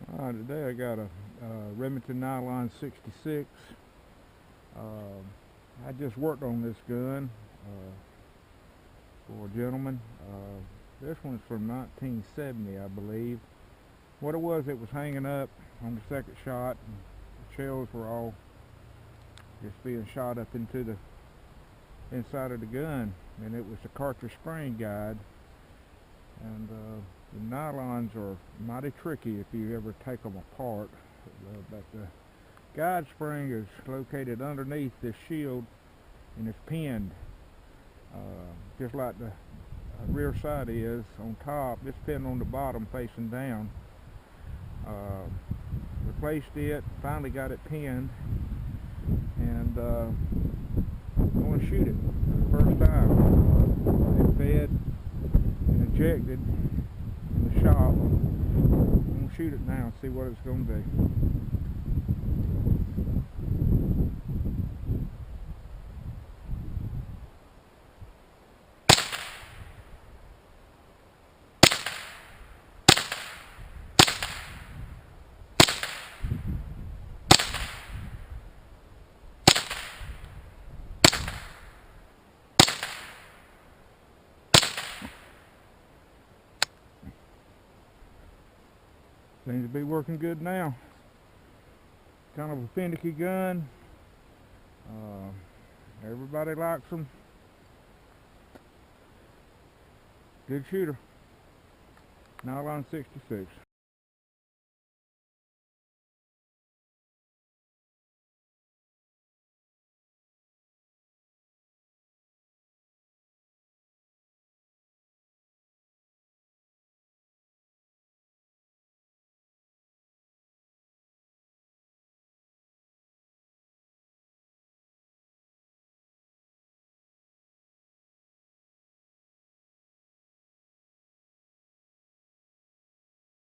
Today I got a Remington Nylon 66. I just worked on this gun for a gentleman. This one's from 1970, I believe. What it was hanging up on the second shot, and the shells were all just being shot up into the inside of the gun, and it was a cartridge spring guide. And the nylons are mighty tricky if you ever take them apart. But the guide spring is located underneath this shield and it's pinned, just like the rear side is on top. It's pinned on the bottom facing down. Replaced it, finally got it pinned, and I'm going to shoot it for the first time. It fed and ejected in the shop. I'm going to shoot it now and see what it's going to do. Seems to be working good now. Kind of a finicky gun. Everybody likes them. Good shooter. Nylon 66.